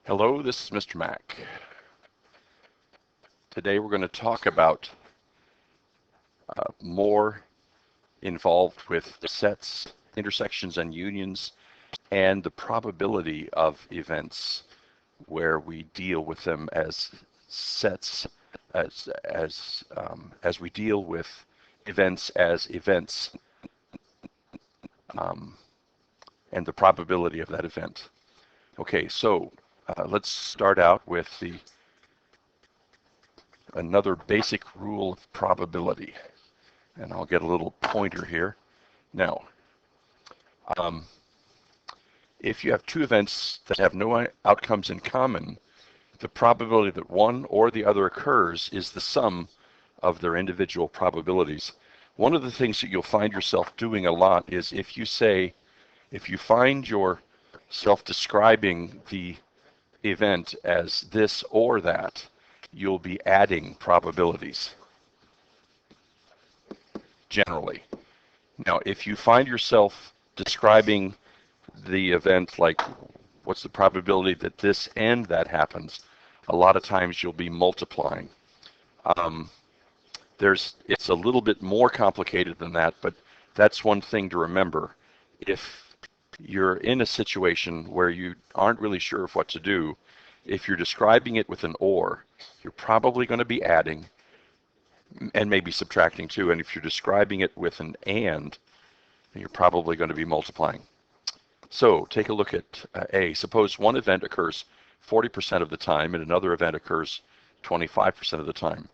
Hello, this is Mr. Mac. Today we're going to talk about more involved with sets, intersections, and unions, and the probability of events where we deal with them as sets, as we deal with events as events, and the probability of that event. Okay, so let's start out with another basic rule of probability. And I'll get a little pointer here. Now, if you have two events that have no outcomes in common, the probability that one or the other occurs is the sum of their individual probabilities. One of the things that you'll find yourself doing a lot is if you find yourself describing the event as this or that, you'll be adding probabilities, generally. Now, if you find yourself describing the event like, what's the probability that this and that happens, a lot of times you'll be multiplying. It's a little bit more complicated than that, but that's one thing to remember. If you're in a situation where you aren't really sure of what to do, if you're describing it with an or, you're probably going to be adding and maybe subtracting too. And if you're describing it with an and, you're probably going to be multiplying. So take a look at A. Suppose one event occurs 40% of the time and another event occurs 25% of the time.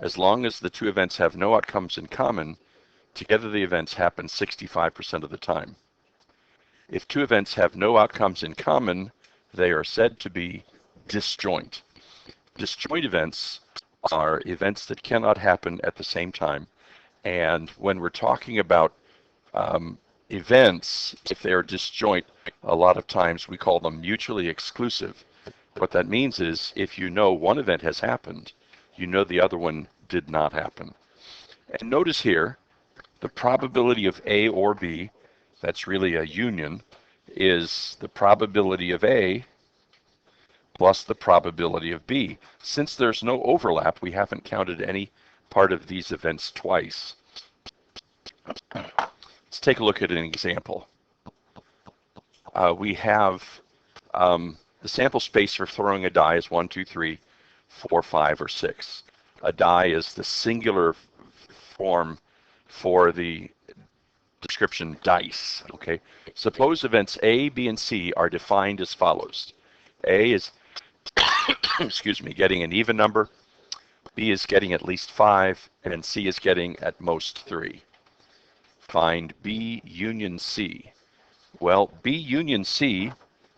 As long as the two events have no outcomes in common, together the events happen 65% of the time. If two events have no outcomes in common, they are said to be disjoint. Disjoint events are events that cannot happen at the same time. And when we're talking about events, if they're disjoint, a lot of times we call them mutually exclusive. What that means is if you know one event has happened, you know the other one did not happen. And notice here, the probability of A or B, that's really a union, is the probability of A plus the probability of B. Since there's no overlap, we haven't counted any part of these events twice. Let's take a look at an example. We have the sample space for throwing a die is 1, 2, 3, 4, 5, or 6. A die is the singular form for the description dice. Okay. Suppose events A, B, and C are defined as follows. A is excuse me, getting an even number, B is getting at least 5, and C is getting at most 3. Find B union C. Well, B union C,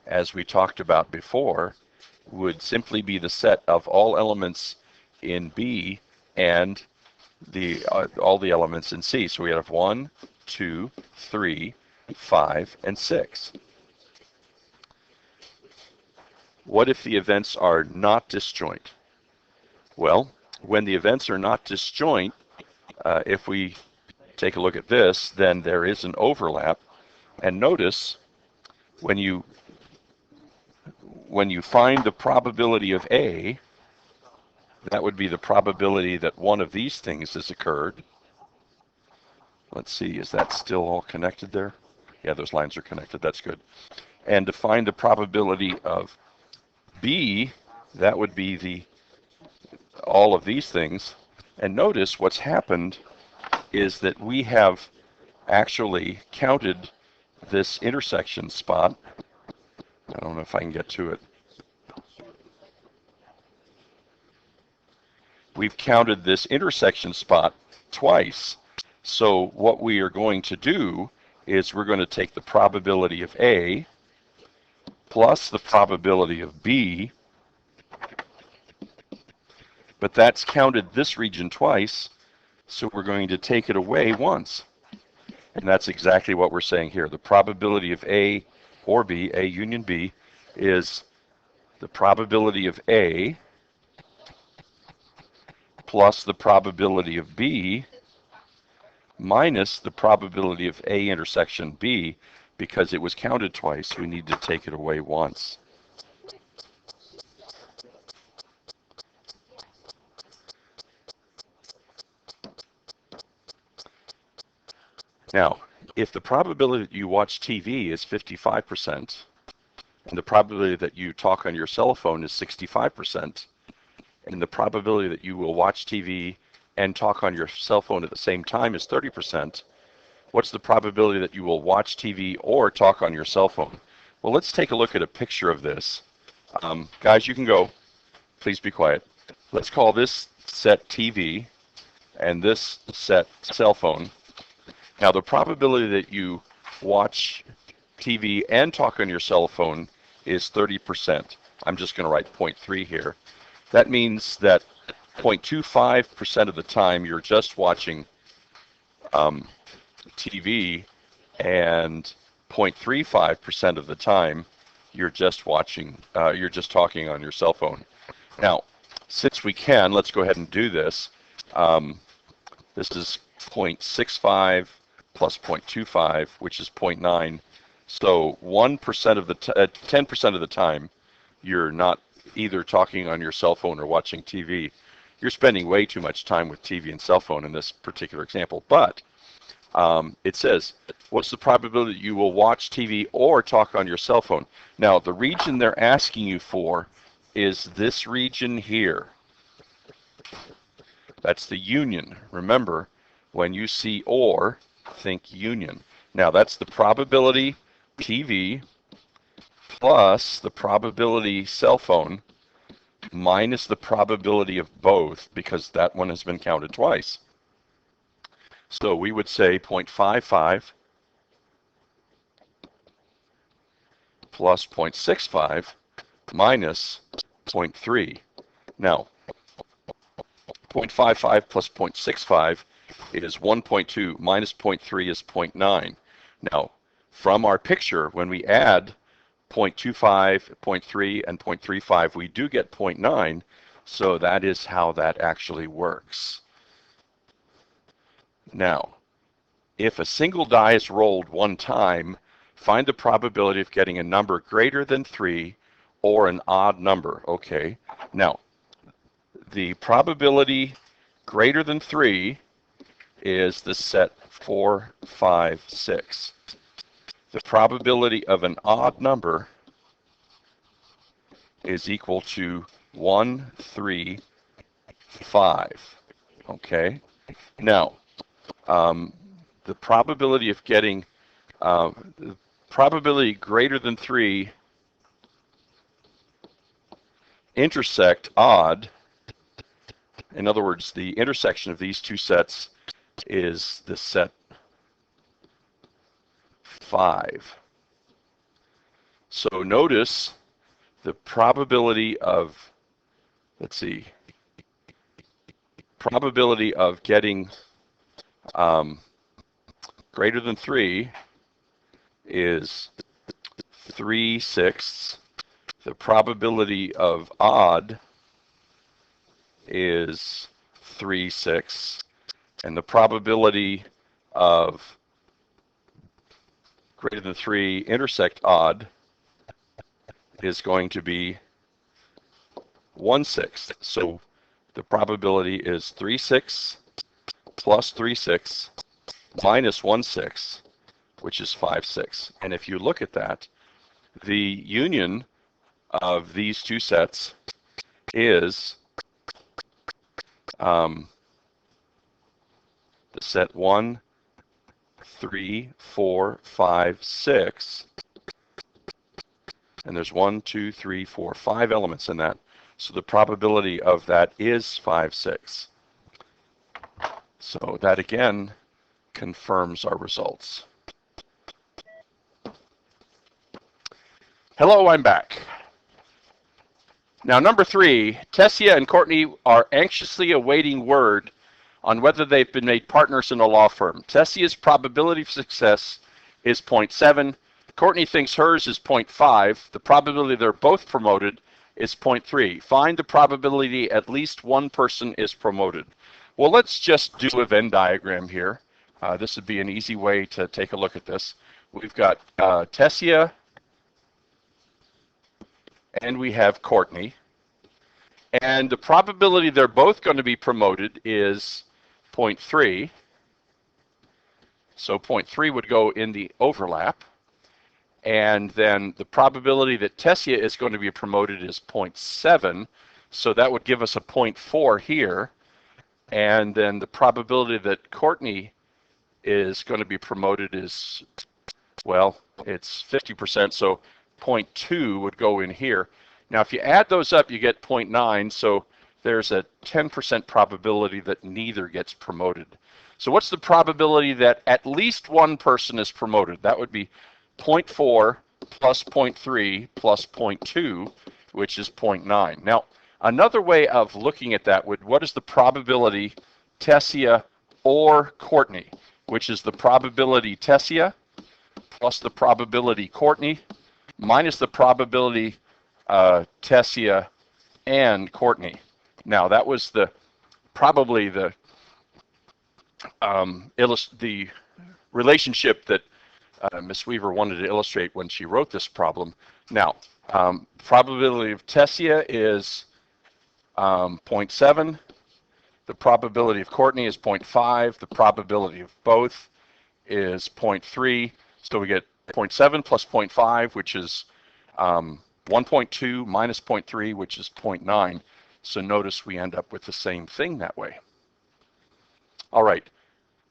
as we talked about before, would simply be the set of all elements in B and all the elements in C. So we have 1, 2, 3, 5, and 6. What if the events are not disjoint? Well, when the events are not disjoint, if we take a look at this, then there is an overlap. And notice when you find the probability of A, that would be the probability that one of these things has occurred. Let's see, is that still all connected there? Yeah, those lines are connected. That's good. And to find the probability of B, that would be all of these things. And notice what's happened is that we have actually counted this intersection spot. I don't know if I can get to it. We've counted this intersection spot twice. So what we are going to do is we're going to take the probability of A plus the probability of B, but that's counted this region twice, so we're going to take it away once. And that's exactly what we're saying here. The probability of A or B, A union B, is the probability of A plus the probability of B minus the probability of A intersection B. Because it was counted twice, we need to take it away once. Now, if the probability that you watch TV is 55%, and the probability that you talk on your cell phone is 65%, and the probability that you will watch TV and talk on your cell phone at the same time is 30%, what's the probability that you will watch TV or talk on your cell phone? Well, let's take a look at a picture of this. Guys, you can go. Please be quiet. Let's call this set TV and this set cell phone. Now, the probability that you watch TV and talk on your cell phone is 30%. I'm just going to write 0.3 here. That means that 0.25% of the time you're just watching TV, and 0.35% of the time you're just talking on your cell phone. Now, since we can, let's go ahead and do this. This is 0.65 plus 0.25, which is 0.9. So 1% of the 10% of the time, you're not either talking on your cell phone or watching TV. You're spending way too much time with TV and cell phone in this particular example. But it says, what's the probability that you will watch TV or talk on your cell phone? Now, the region they're asking you for is this region here. That's the union. Remember, when you see or, think union. Now, that's the probability TV plus the probability cell phone minus the probability of both, because that one has been counted twice. So we would say 0.55 plus 0.65 minus 0.3. Now, 0.55 plus 0.65 is 1.2, minus 0.3 is 0.9. Now, from our picture, when we add 0.25, 0.3, and 0.35, we do get 0.9, so that is how that actually works. Now, if a single die is rolled one time, find the probability of getting a number greater than 3 or an odd number. Okay, now, the probability greater than 3 is the set 4, 5, 6. The probability of an odd number is equal to 1, 3, 5. Okay, now, the probability of getting the probability greater than 3 intersect odd. In other words, the intersection of these two sets is the set 5. So notice the probability of, let's see, probability of getting greater than 3 is 3/6. The probability of odd is 3/6. And the probability of greater than 3 intersect odd is going to be 1/6. So the probability is 3/6 plus 3/6 minus 1/6, which is 5/6. And if you look at that, the union of these two sets is the set 1, 3, 4, 5, 6. And there's 1, 2, 3, 4, 5 elements in that. So the probability of that is 5/6. So that again confirms our results. Hello, I'm back. Now, number 3, Tessia and Courtney are anxiously awaiting word on whether they've been made partners in a law firm. Tessia's probability of success is 0.7. Courtney thinks hers is 0.5. The probability they're both promoted is 0.3. Find the probability at least one person is promoted. Well, let's just do a Venn diagram here. This would be an easy way to take a look at this. We've got Tessia, and we have Courtney. And the probability they're both going to be promoted is 0.3. So 0.3 would go in the overlap. And then the probability that Tessia is going to be promoted is 0.7. So that would give us a 0.4 here. And then the probability that Courtney is going to be promoted is, well, it's 50%, so 0.2 would go in here. Now, if you add those up, you get 0.9, so there's a 10% probability that neither gets promoted. So what's the probability that at least one person is promoted? That would be 0.4 plus 0.3 plus 0.2, which is 0.9. Now, another way of looking at that would, what is the probability Tessia or Courtney, which is the probability Tessia plus the probability Courtney minus the probability Tessia and Courtney. Now, that was probably the relationship that Ms. Weaver wanted to illustrate when she wrote this problem. Now, probability of Tessia is 0.7. The probability of Courtney is 0.5. The probability of both is 0.3. So we get 0.7 plus 0.5, which is 1.2 minus 0.3, which is 0.9. So notice we end up with the same thing that way. All right.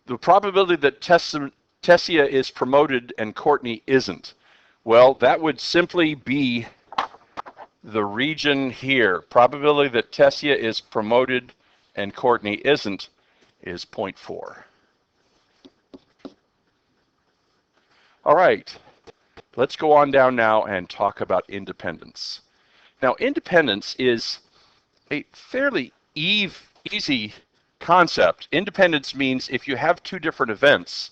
The probability that Tessia is promoted and Courtney isn't. Well, that would simply be the region here. Probability that Tessia is promoted and Courtney isn't is 0.4. All right, let's go on down now and talk about independence. Now, independence is a fairly easy concept. Independence means if you have two different events,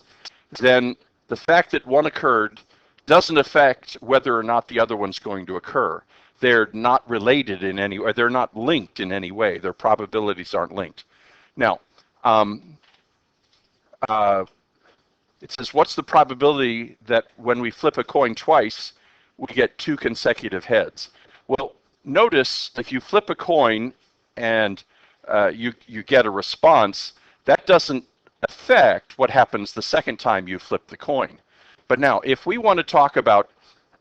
then the fact that one occurred doesn't affect whether or not the other one's going to occur. They're not related in any way, they're not linked in any way. Their probabilities aren't linked. Now, it says, what's the probability that when we flip a coin twice, we get two consecutive heads? Well, notice if you flip a coin and you get a response, that doesn't affect what happens the second time you flip the coin. But now, if we want to talk about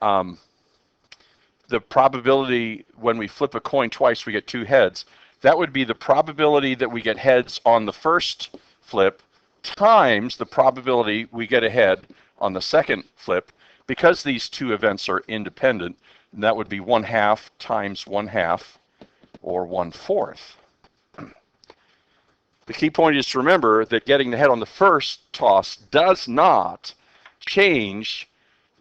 the probability when we flip a coin twice, we get two heads, that would be the probability that we get heads on the first flip times the probability we get a head on the second flip. Because these two events are independent, that would be 1/2 times 1/2, or 1/4. The key point is to remember that getting the head on the first toss does not change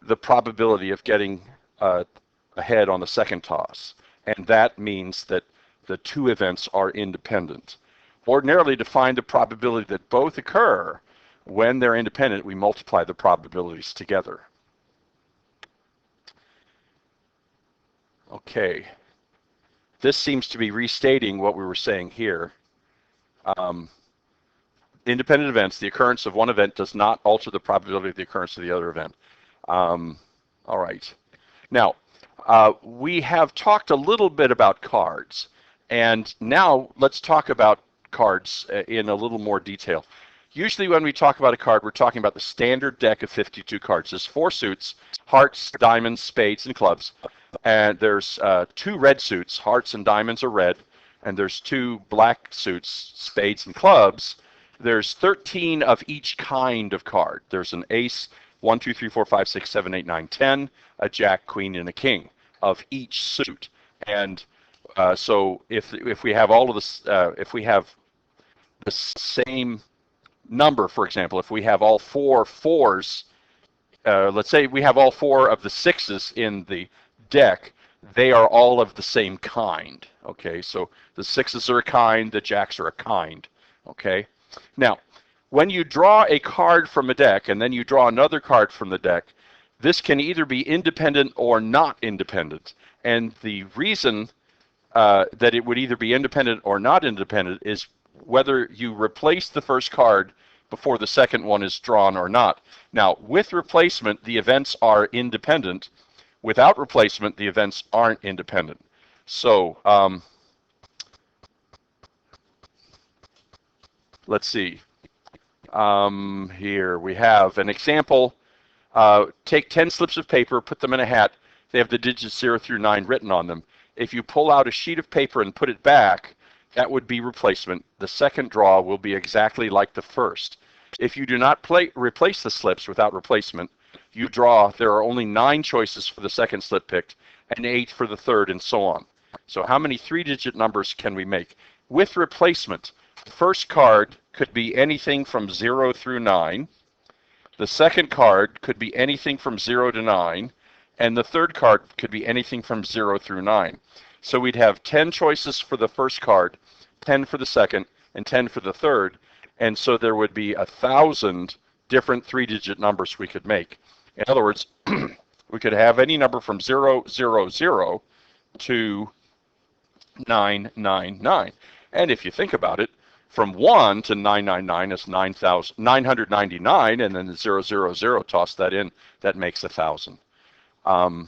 the probability of getting a head on the second toss. And that means that the two events are independent. Ordinarily, to find the probability that both occur when they're independent, we multiply the probabilities together. Okay. This seems to be restating what we were saying here. Independent events, the occurrence of one event does not alter the probability of the occurrence of the other event. All right. Now, we have talked a little bit about cards, and now let's talk about cards in a little more detail. Usually when we talk about a card, we're talking about the standard deck of 52 cards. There's 4 suits: hearts, diamonds, spades, and clubs. And there's 2 red suits, hearts and diamonds are red, and there's 2 black suits, spades and clubs. There's 13 of each kind of card. There's an ace, 1, 2, 3, 4, 5, 6, 7, 8, 9, 10, a jack, queen, and a king of each suit. And so if we have all of this, if we have the same number, for example, if we have all 4 fours, let's say we have all 4 of the 6s in the deck, they are all of the same kind. Okay, so the 6s are a kind, the jacks are a kind. Okay, now when you draw a card from a deck and then you draw another card from the deck, this can either be independent or not independent. And the reason that it would either be independent or not independent is whether you replace the first card before the second one is drawn or not. Now, with replacement, the events are independent. Without replacement, the events aren't independent. So let's see. Here we have an example. Take 10 slips of paper, put them in a hat. They have the digits 0 through 9 written on them. If you pull out a sheet of paper and put it back, that would be replacement. The second draw will be exactly like the first. If you do not replace the slips without replacement, you draw. There are only 9 choices for the second slip picked and 8 for the third, and so on. So how many 3-digit numbers can we make? With replacement, the first card could be anything from 0 through 9. The second card could be anything from 0 to 9. And the third card could be anything from 0 through 9. So we'd have 10 choices for the first card, 10 for the second, and 10 for the third. And so there would be 1,000 different 3-digit numbers we could make. In other words, we could have any number from 000 to 999. And if you think about it, from 1 to 999 is 999, and then the 000, toss that in, that makes 1,000. All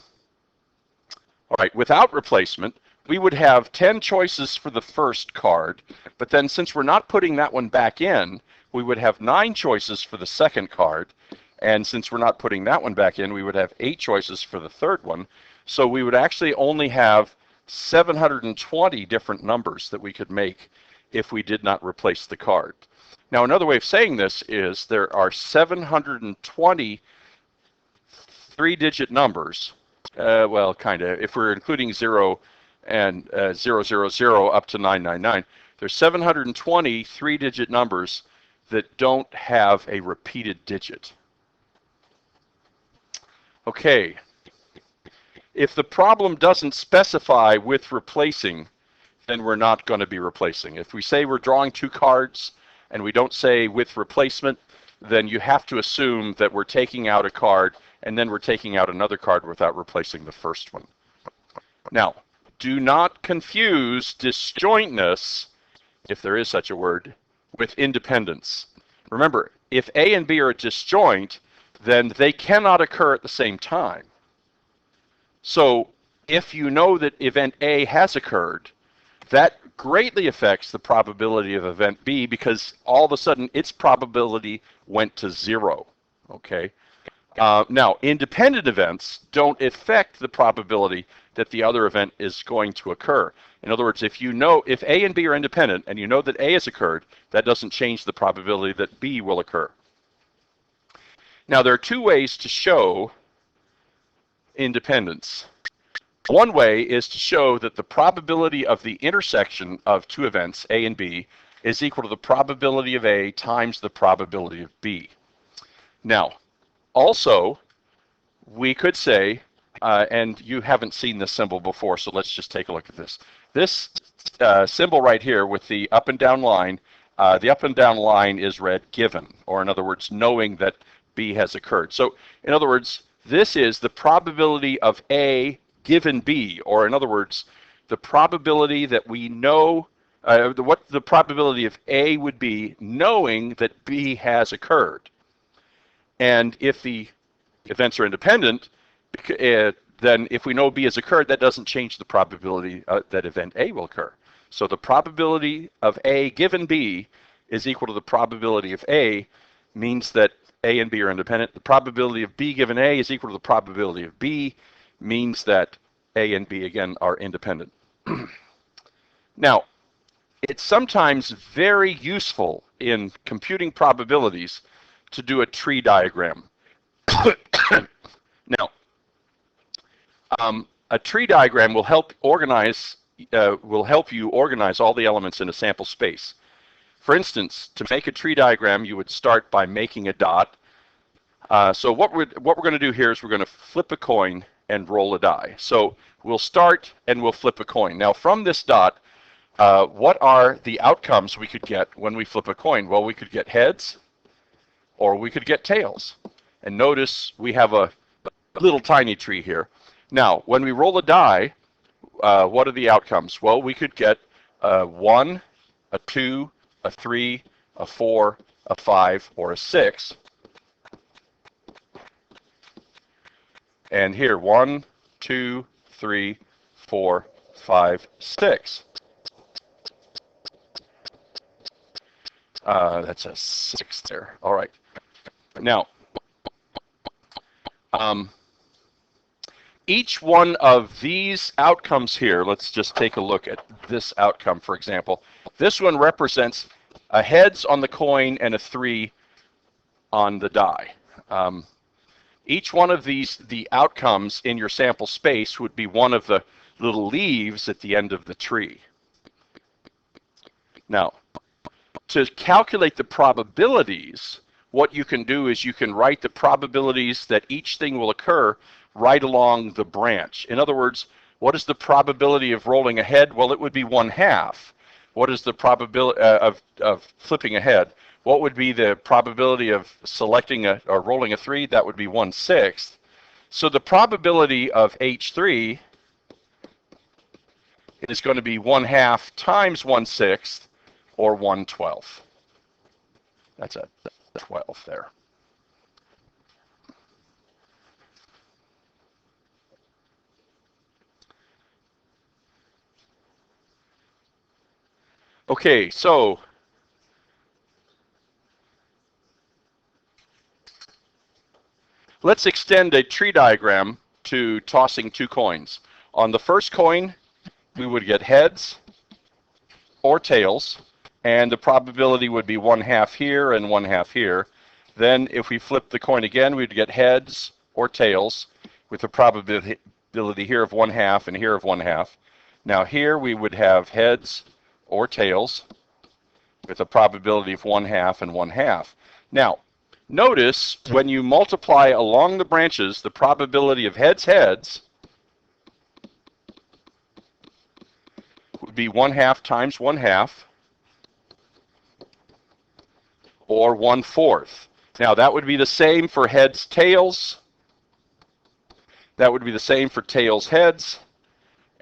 right, without replacement, we would have 10 choices for the first card, but then since we're not putting that one back in, we would have 9 choices for the second card, and since we're not putting that one back in, we would have 8 choices for the third one. So we would actually only have 720 different numbers that we could make if we did not replace the card. Now, another way of saying this is there are 720 3-digit numbers. Well, kind of. If we're including 0 and 000 up to 999, there's 720 3-digit numbers that don't have a repeated digit. Okay. If the problem doesn't specify with replacing, then we're not going to be replacing. If we say we're drawing 2 cards and we don't say with replacement, then you have to assume that we're taking out a card and then we're taking out another card without replacing the first one. Now, do not confuse disjointness, if there is such a word, with independence. Remember, if A and B are disjoint, then they cannot occur at the same time. So if you know that event A has occurred, that greatly affects the probability of event B because all of a sudden its probability went to 0. Okay. Now, independent events don't affect the probability that the other event is going to occur. In other words, if you know if A and B are independent and you know that A has occurred, that doesn't change the probability that B will occur. Now, there are 2 ways to show independence. One way is to show that the probability of the intersection of 2 events, A and B, is equal to the probability of A times the probability of B. Now, also, we could say, and you haven't seen this symbol before, so let's just take a look at this. This symbol right here with the up and down line, the up and down line is read given, or in other words, knowing that B has occurred. So, in other words, this is the probability of A given B, or in other words, the probability that we know, what the probability of A would be knowing that B has occurred. And if the events are independent, then if we know B has occurred, that doesn't change the probability that event A will occur. So the probability of A given B is equal to the probability of A, means that A and B are independent. The probability of B given A is equal to the probability of B, means that A and B, again, are independent. Now, it's sometimes very useful in computing probabilities to do a tree diagram. Now, a tree diagram will help you organize all the elements in a sample space. For instance, to make a tree diagram, you would start by making a dot. So what we're going to do here is we're going to flip a coin and roll a die. So we'll start and we'll flip a coin. Now, from this dot, what are the outcomes we could get when we flip a coin? Well, we could get heads, or we could get tails. And notice we have a little tiny tree here. Now, when we roll a die, what are the outcomes? Well, we could get a 1, a 2, a 3, a 4, a 5, or a 6. And here, 1, 2, 3, 4, 5, 6. That's a 6 there. All right. Now, each one of these outcomes here, let's just take a look at this outcome, for example. This one represents a heads on the coin and a 3 on the die. Each one of these, the outcomes in your sample space would be one of the little leaves at the end of the tree. Now, to calculate the probabilities, what you can do is you can write the probabilities that each thing will occur right along the branch. In other words, what is the probability of rolling ahead? Well, it would be 1/2. What is the probability of flipping ahead? What would be the probability of selecting or rolling a 3? That would be 1/6. So the probability of H3 is going to be 1/2 times 1/6, or 1/12. That's a 12 there. Okay, so let's extend a tree diagram to tossing 2 coins. On the first coin, we would get heads or tails, and the probability would be 1/2 here and 1/2 here. Then if we flip the coin again, we'd get heads or tails with a probability here of 1/2 and here of 1/2. Now here we would have heads or tails with a probability of 1/2 and 1/2. Now, notice when you multiply along the branches, the probability of heads would be 1/2 times 1/2, or 1/4. Now that would be the same for heads, tails. That would be the same for tails, heads,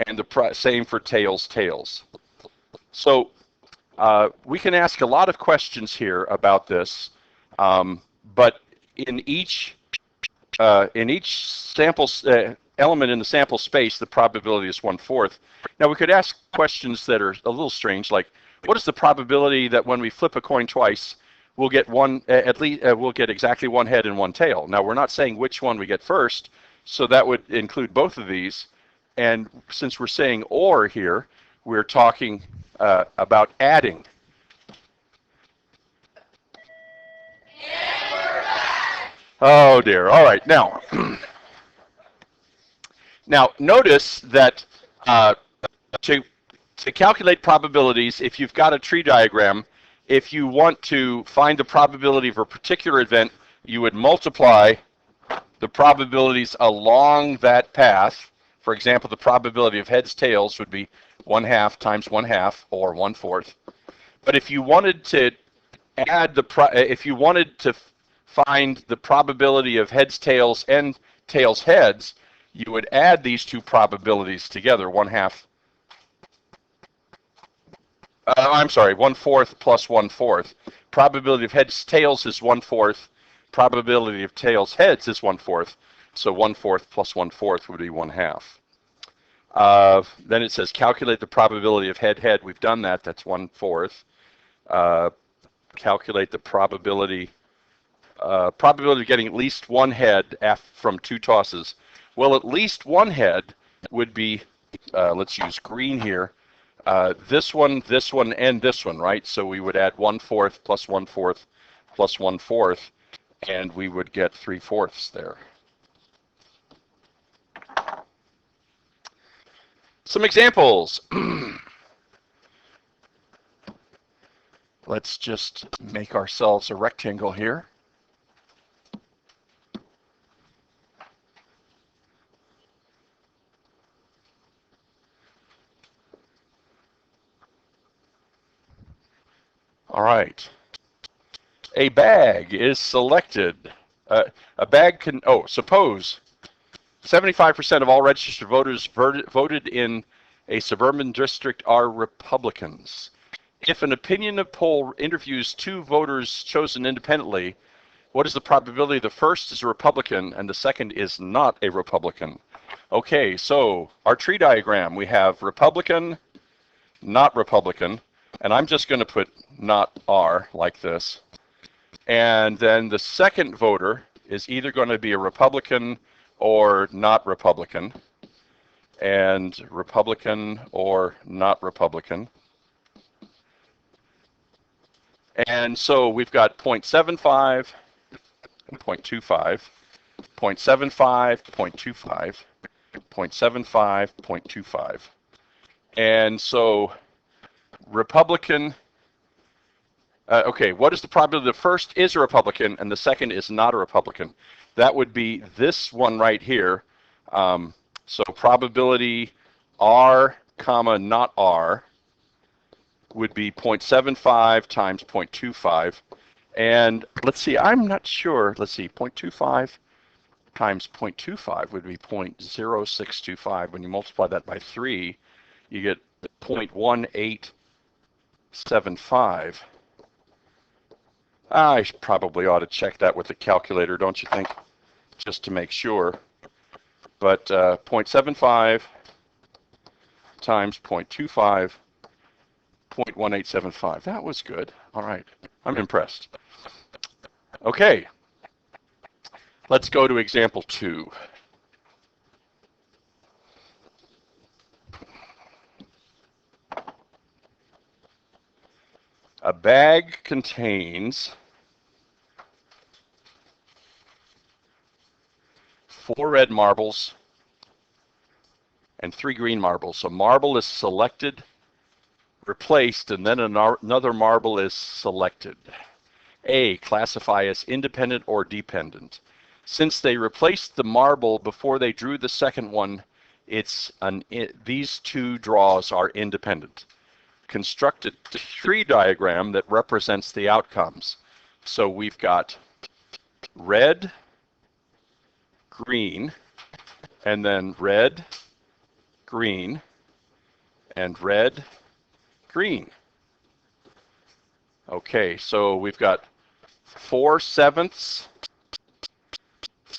and the same for tails, tails. So we can ask a lot of questions here about this, but in each sample element in the sample space, the probability is 1/4. Now we could ask questions that are a little strange, like what is the probability that when we flip a coin twice, we'll get we'll get exactly 1 head and 1 tail? Now we're not saying which one we get first, so that would include both of these. And since we're saying or here, we're talking about adding. Oh dear. All right. Now, now notice that to calculate probabilities, if you've got a tree diagram, if you want to find the probability of a particular event, you would multiply the probabilities along that path. For example, the probability of heads, tails would be 1/2 times 1/2, or 1/4. But if you wanted to add if you wanted to find the probability of heads, tails, and tails, heads, you would add these two probabilities together, 1/2. I'm sorry, 1/4 plus 1/4. Probability of heads, tails is 1/4. Probability of tails, heads is 1/4. So 1/4 plus 1/4 would be 1/2. Then it says calculate the probability of head, head. We've done that. That's 1/4. Calculate the probability of getting at least 1 head from 2 tosses. Well, at least 1 head would be, let's use green here, this one, and this one, right? So we would add 1/4 plus 1/4 plus 1/4, and we would get 3/4 there. Some examples. Let's just make ourselves a rectangle here. All right. A bag is selected. A bag can, suppose 75% of all registered voters voted in a suburban district are Republicans. If an opinion poll interviews 2 voters chosen independently, what is the probability the first is a Republican and the second is not a Republican? Okay, so our tree diagram, we have Republican, not Republican. And I'm just going to put not R like this. And then the second voter is either going to be a Republican or not Republican, and Republican or not Republican. And so we've got 0.75, 0.25, 0.75, 0.25, 0.75, 0.25. And so Republican, okay, what is the probability? The first is a Republican and the second is not a Republican. That would be this one right here. So probability R, comma, not R would be 0.75 times 0.25. And let's see, I'm not sure. Let's see, 0.25 times 0.25 would be 0.0625. When you multiply that by 3, you get 0.1875. I probably ought to check that with the calculator, don't you think? Just to make sure. But 0.75 times 0.25, 0.1875. That was good. All right. I'm impressed. Okay. Let's go to example 2. A bag contains 4 red marbles and 3 green marbles. A marble is selected, replaced, and then another marble is selected. A, classify as independent or dependent. Since they replaced the marble before they drew the second one, these two draws are independent. Construct a tree diagram that represents the outcomes. So we've got red, green, and then red, green, and red, green. Okay, so we've got 4/7,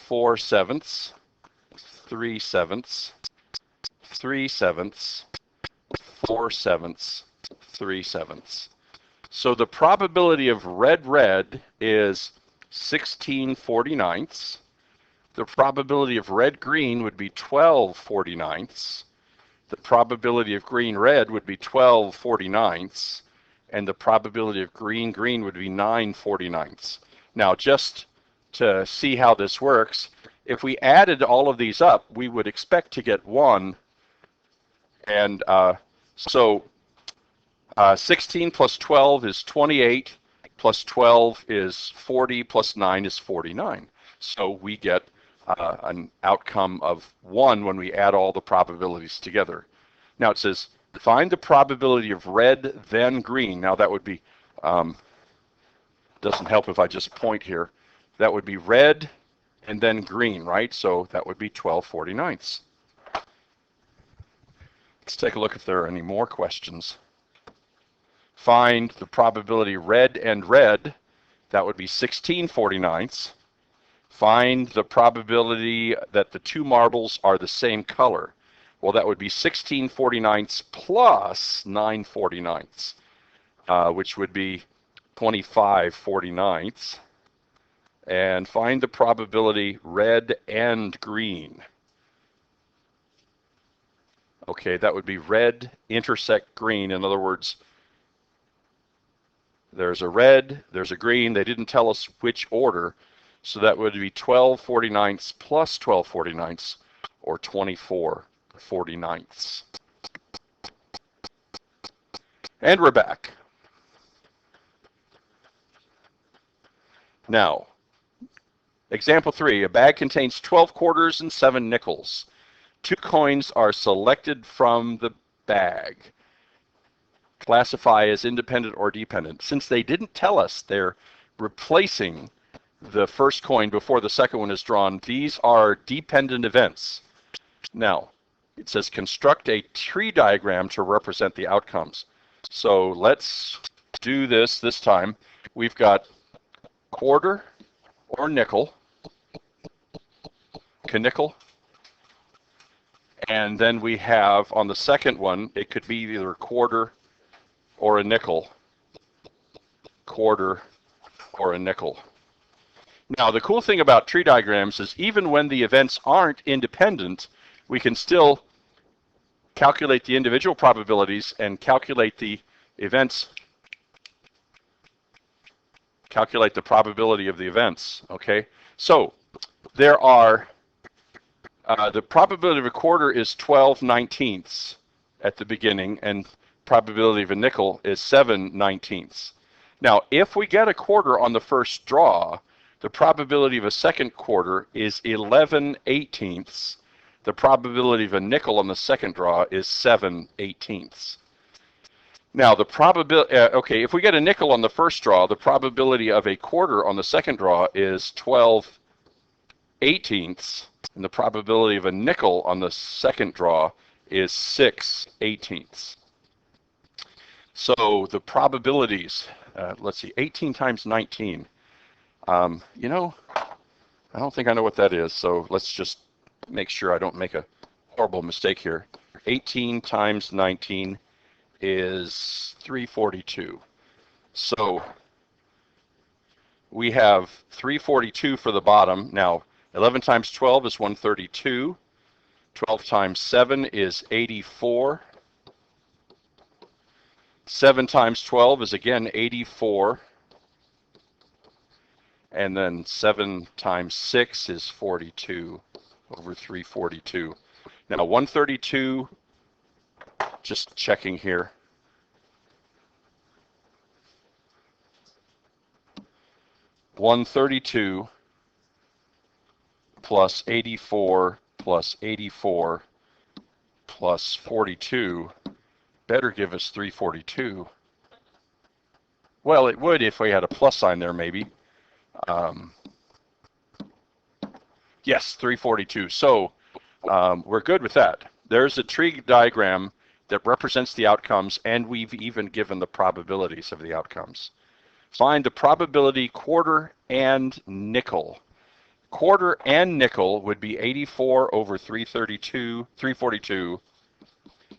4/7, 3/7, 3/7, 4/7, 3/7. So the probability of red is 16/49. The probability of red-green would be 12/49. The probability of green-red would be 12/49. And the probability of green-green would be 9/49. Now, just to see how this works, if we added all of these up, we would expect to get 1. And so 16 plus 12 is 28, plus 12 is 40, plus 9 is 49. So we get an outcome of 1 when we add all the probabilities together. Now it says, find the probability of red, then green. Now that would be, doesn't help if I just point here. That would be red and then green, right? So that would be 12/49. Let's take a look if there are any more questions. Find the probability red and red. That would be 16/49. Find the probability that the 2 marbles are the same color. Well, that would be 16/49 plus 9/49, which would be 25/49. And find the probability red and green. Okay, that would be red intersect green. In other words, there's a red, there's a green. They didn't tell us which order. So that would be 12/49 plus 12/49, or 24/49. And we're back. Now, example 3, a bag contains 12 quarters and 7 nickels. 2 coins are selected from the bag. Classify as independent or dependent. Since they didn't tell us they're replacing the first coin before the second one is drawn, these are dependent events. Now, it says construct a tree diagram to represent the outcomes. So let's do this time. We've got quarter or nickel, nickel, and then we have on the second one, it could be either quarter or a nickel, quarter or a nickel. Now, the cool thing about tree diagrams is even when the events aren't independent, we can still calculate the individual probabilities and calculate the events, calculate the probability of the events, okay? So there are, the probability of a quarter is 12/19 at the beginning, and probability of a nickel is 7/19. Now, if we get a quarter on the first draw, the probability of a second quarter is 11/18. The probability of a nickel on the second draw is 7/18. Now, the probability, okay, if we get a nickel on the first draw, the probability of a quarter on the second draw is 12/18, and the probability of a nickel on the second draw is 6/18. So the probabilities, let's see, 18 times 19. You know, I don't think I know what that is, so let's just make sure I don't make a horrible mistake here. 18 times 19 is 342. So we have 342 for the bottom. Now, 11 times 12 is 132. 12 times 7 is 84. 7 times 12 is again 84. And then 7 times 6 is 42 over 342. Now 132, just checking here. $132 plus 84 plus 84 plus 42 better give us 342. Well, it would if we had a plus sign there, maybe. Yes, 342. So we're good with that. There's a tree diagram that represents the outcomes, and we've even given the probabilities of the outcomes. Find the probability quarter and nickel. Quarter and nickel would be 84 over 342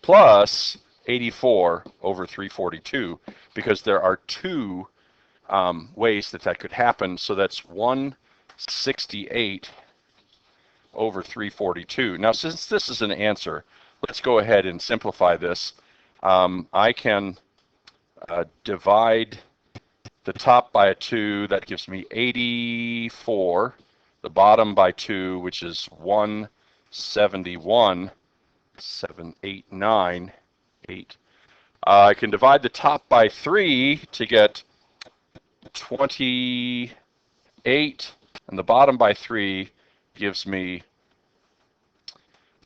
plus 84 over 342, because there are two ways that could happen. So that's 168 over 342. Now, since this is an answer, let's go ahead and simplify this. I can divide the top by a 2. That gives me 84. The bottom by 2, which is 171. 7, 8, 9, 8. I can divide the top by 3 to get 28, and the bottom by 3 gives me,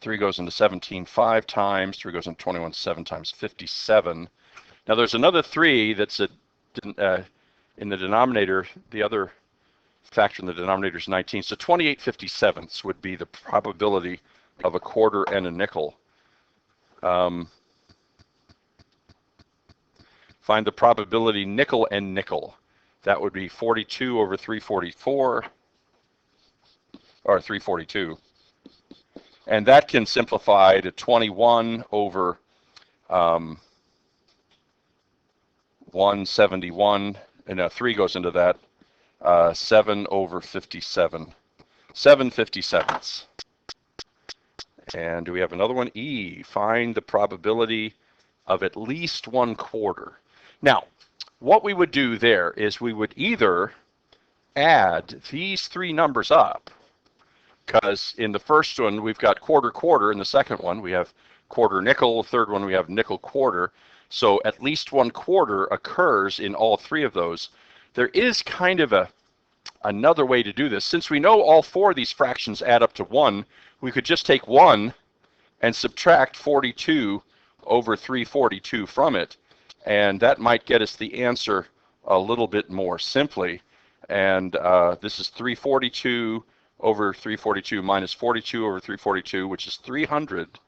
3 goes into 17 5 times, 3 goes into 21 7 times, 57. Now there's another 3 that's in the denominator. The other factor in the denominator is 19. So 28/57 would be the probability of a quarter and a nickel. Find the probability nickel and nickel. That would be 42 over 344, or 342. And that can simplify to 21 over 171, and 3 goes into that, 7 over 57. 7/57. And do we have another one? E, find the probability of at least 1/4. Now, what we would do there is we would either add these 3 numbers up, because in the first one we've got quarter quarter, in the second one we have quarter nickel, third one we have nickel quarter. So at least 1/4 occurs in all 3 of those. There is kind of another way to do this. Since we know all 4 of these fractions add up to 1, we could just take 1 and subtract 42 over 342 from it, and that might get us the answer a little bit more simply. And this is 342 over 342 minus 42 over 342, which is 300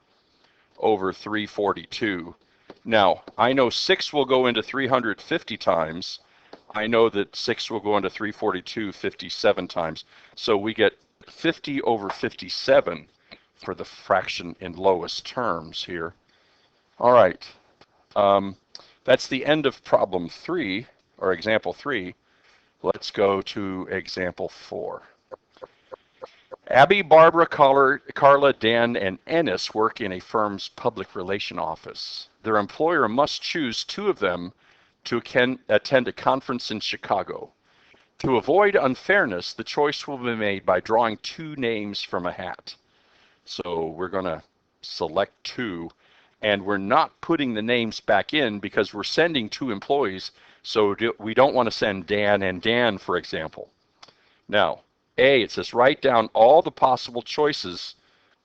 over 342. Now, I know 6 will go into 350 times. I know that 6 will go into 342 57 times. So we get 50 over 57 for the fraction in lowest terms here. All right. That's the end of problem 3, or example 3. Let's go to example 4. Abby, Barbara, Carla, Dan, and Ennis work in a firm's public relation office. Their employer must choose 2 of them to attend a conference in Chicago. To avoid unfairness, the choice will be made by drawing 2 names from a hat. So we're going to select 2, and we're not putting the names back in because we're sending 2 employees, so we don't want to send Dan and Dan, for example. Now, A, it says write down all the possible choices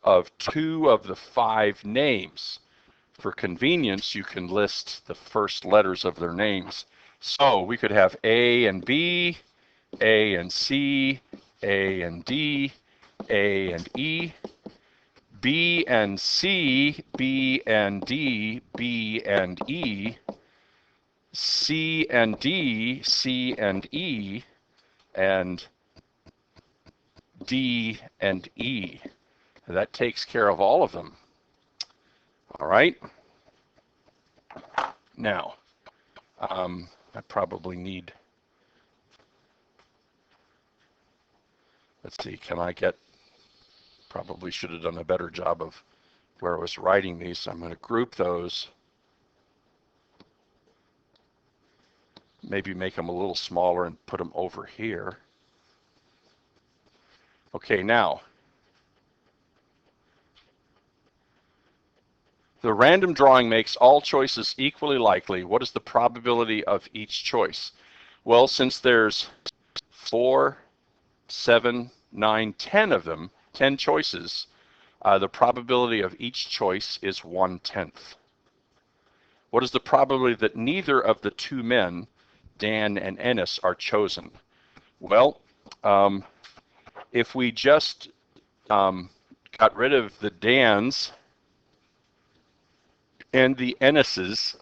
of 2 of the 5 names. For convenience, you can list the first letters of their names. So we could have A and B, A and C, A and D, A and E, B and C, B and D, B and E, C and D, C and E, and D and E. That takes care of all of them. All right. Now, I probably need, let's see, probably should have done a better job of where I was writing these. So I'm going to group those, maybe make them a little smaller and put them over here. Okay, now, the random drawing makes all choices equally likely. What is the probability of each choice? Well, since there's 4, 7, 9, 10 of them, 10 choices, the probability of each choice is 1/10. What is the probability that neither of the 2 men, Dan and Ennis, are chosen? Well, if we just got rid of the Dans and the Ennises,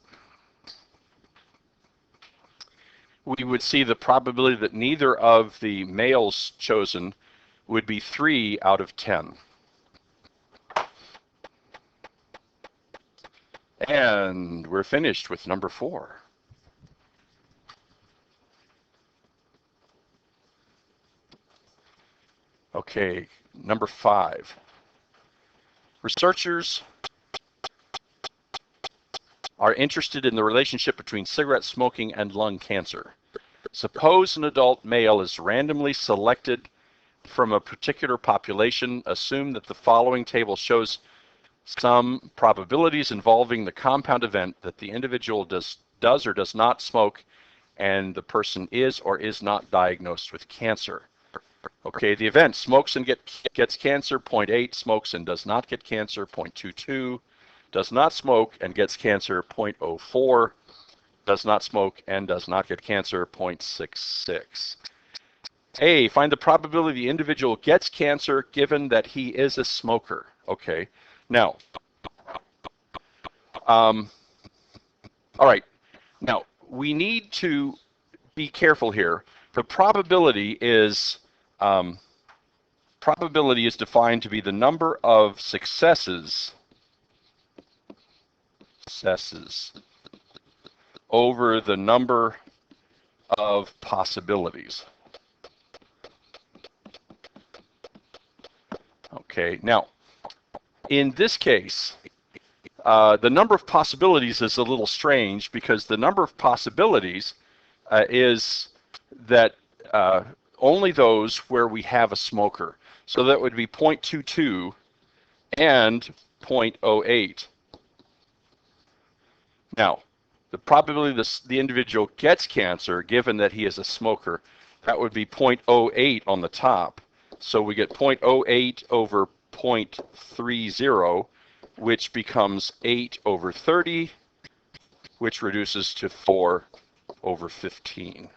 we would see the probability that neither of the males chosen would be 3 out of 10. And we're finished with number 4. Okay, number 5. Researchers are interested in the relationship between cigarette smoking and lung cancer. Suppose an adult male is randomly selected from a particular population. Assume that the following table shows some probabilities involving the compound event that the individual does or does not smoke, and the person is or is not diagnosed with cancer. Okay, the event: smokes and gets cancer, 0.8, smokes and does not get cancer, 0.22, does not smoke and gets cancer, 0.04, does not smoke and does not get cancer, 0.66. A, find the probability the individual gets cancer given that he is a smoker. Okay, now, all right, now we need to be careful here. The probability is defined to be the number of successes over the number of possibilities. Okay, now, in this case, the number of possibilities is a little strange because the number of possibilities is that only those where we have a smoker. So that would be 0.22 and 0.08. Now, the probability the individual gets cancer, given that he is a smoker, that would be 0.08 on the top. So we get 0.08 over 0.30, which becomes 8 over 30, which reduces to 4 over 15.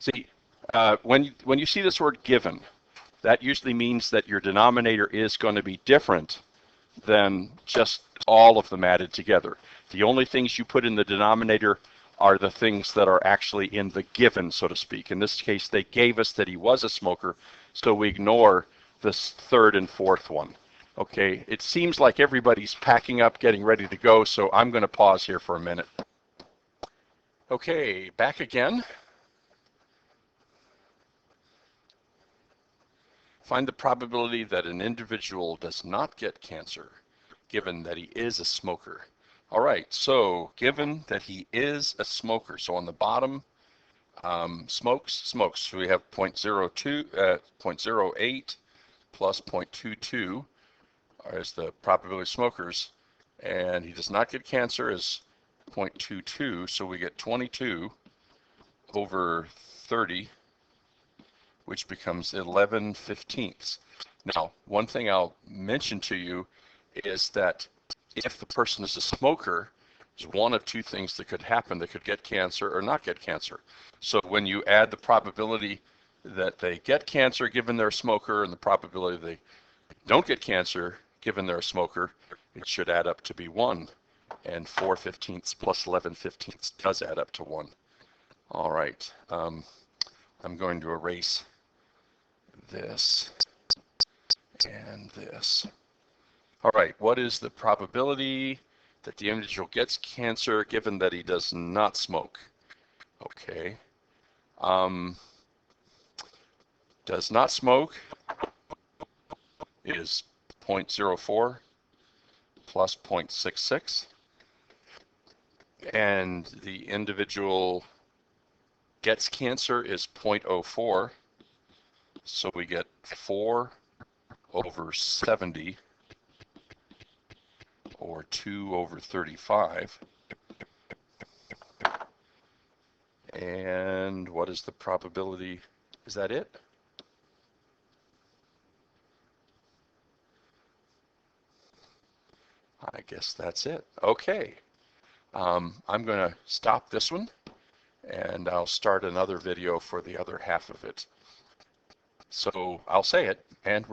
See, when you see this word given, that usually means that your denominator is going to be different than just all of them added together. The only things you put in the denominator are the things that are actually in the given, so to speak. In this case, they gave us that he was a smoker, so we ignore this third and fourth one. Okay, it seems like everybody's packing up, getting ready to go, so I'm going to pause here for a minute. Okay, back again. Find the probability that an individual does not get cancer, given that he is a smoker. All right, so given that he is a smoker, so on the bottom, smokes. So we have 0.08 plus 0.22 as the probability of smokers, and he does not get cancer is 0.22, so we get 22 over 30, which becomes 11/15. Now, one thing I'll mention to you is that if the person is a smoker, there's one of two things that could happen. They could get cancer or not get cancer. So when you add the probability that they get cancer given they're a smoker and the probability they don't get cancer given they're a smoker, it should add up to be 1. And 4/15 plus 11/15 does add up to 1. All right. I'm going to erase this and this. All right, what is the probability that the individual gets cancer given that he does not smoke? Okay. Does not smoke is 0.04 plus 0.66. And the individual gets cancer is 0.04. So we get 4 over 70, or 2 over 35. And what is the probability? Is that it? I guess that's it. Okay. I'm going to stop this one, and I'll start another video for the other half of it. So I'll say it, and we're